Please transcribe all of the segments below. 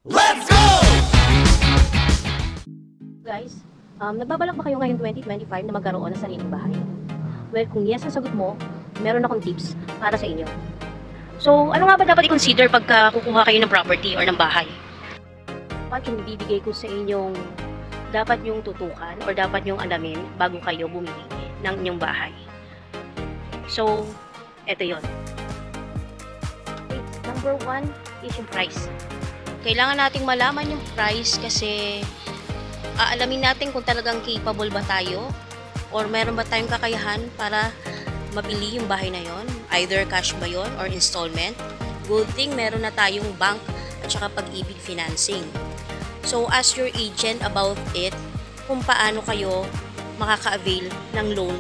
Let's go! Guys, nagbabalak ba kayo ngayon 2025 na magkaroon ng sariling bahay? Well, kung yes ang sagot mo, meron akong tips para sa inyo. So, ano nga ba dapat i-consider pagka kukuha kayo ng property or ng bahay? Dapat yung bibigay ko sa inyong dapat yung tutukan or dapat yung alamin bago kayo bumili ng inyong bahay. So, eto yon. Okay, number 1 is yung price. Kailangan nating malaman yung price kasi aalamin natin kung talagang capable ba tayo or meron ba tayong kakayahan para mabili yung bahay na yon, either cash ba yon or installment. Good thing meron na tayong bank at saka Pag-ibig financing. So ask your agent about it kung paano kayo makaka-avail ng loan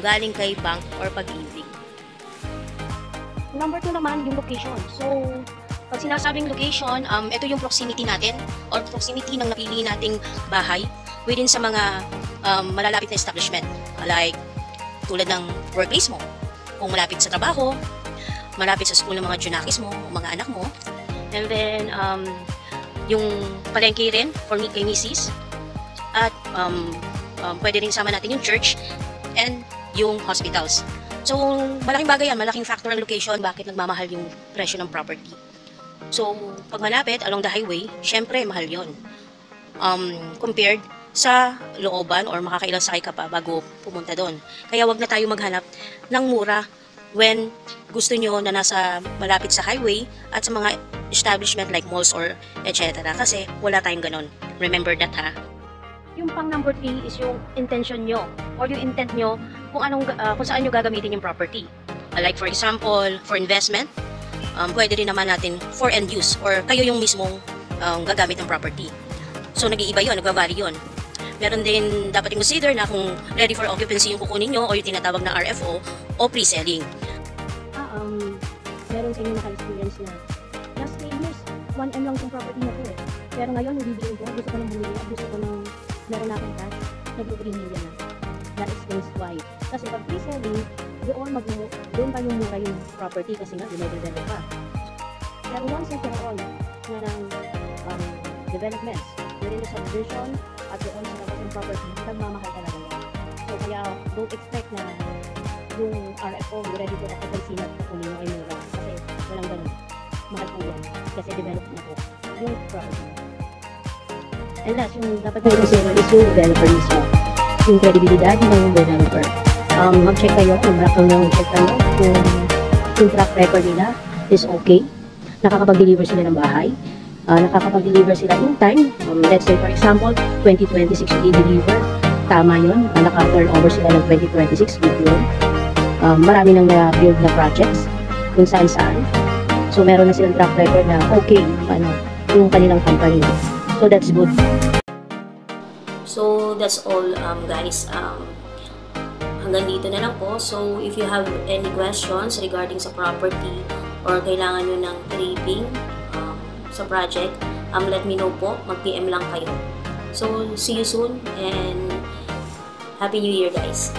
galing kay bank or Pag-ibig. Number 2 naman yung location. So pag sinasabing location, ito yung proximity natin or proximity ng napili nating bahay within sa mga malalapit na establishment. Like, tulad ng workplace mo. Kung malapit sa trabaho, malapit sa school ng mga junakis mo, o mga anak mo. And then, yung palengke rin for kay misis. At pwede rin sama natin yung church and yung hospitals. So, malaking bagay yan, malaking factor ang location bakit nagmamahal yung presyo ng property. So, pag malapit along the highway, syempre mahal yon. Compared sa looban or makakailang sakay ka pa bago pumunta doon. Kaya wag na tayo maghanap ng mura when gusto nyo na nasa malapit sa highway at sa mga establishment like malls or etc. Kasi wala tayong ganon. Remember that, ha? Yung pang number 3 is yung intention nyo or yung intent nyo kung saan nyo gagamitin yung property. Like for example, for investment, pwede rin naman natin for end use or kayo yung mismong gagamit ng property. So nag-iiba yun, nagva-vary yun. Meron din dapat i-consider na kung ready for occupancy yung kukunin nyo o yung tinatawag na RFO o pre-selling. Meron sa inyo naka-experience na last 3 years, 1M lang yung property na po eh. Pero ngayon, nabibigyan ko, gusto ko ng bumili at gusto ko ng meron natin cash, nag-3 million na. That explains why. Kasi pag pre-selling, doon pa yung mura yung property kasi nga dinedevelop pa. Pero once and for all na ng developments within the subdivision at doon sa labas ng property, nagmamahal talaga yan. So kaya don't expect na yung RFO ready for occupancy na kukunin mo ay mura kasi walang ganun. Mahal po yan kasi develop na po yung property. And last, yung dapat na i-consider is yung developer mismo. Yung credibilidad ng developer. Mag-check kayo, mag-check kayo kung yung track record nila is okay. Nakakapag-deliver sila ng bahay. Nakakapag-deliver sila in time. Let's say for example, 2026 i-deliver. Tama yun. Naka-turnover sila ng 2026 video. Marami nang na-build na projects kung saan-saan. So meron na silang track record na okay yung kanilang company. So that's good. So that's all guys. Hanggang dito na lang po. So if you have any questions regarding sa property or kailangan nyo ng tripping sa project, let me know po. Mag-PM lang kayo. So see you soon and Happy New Year guys!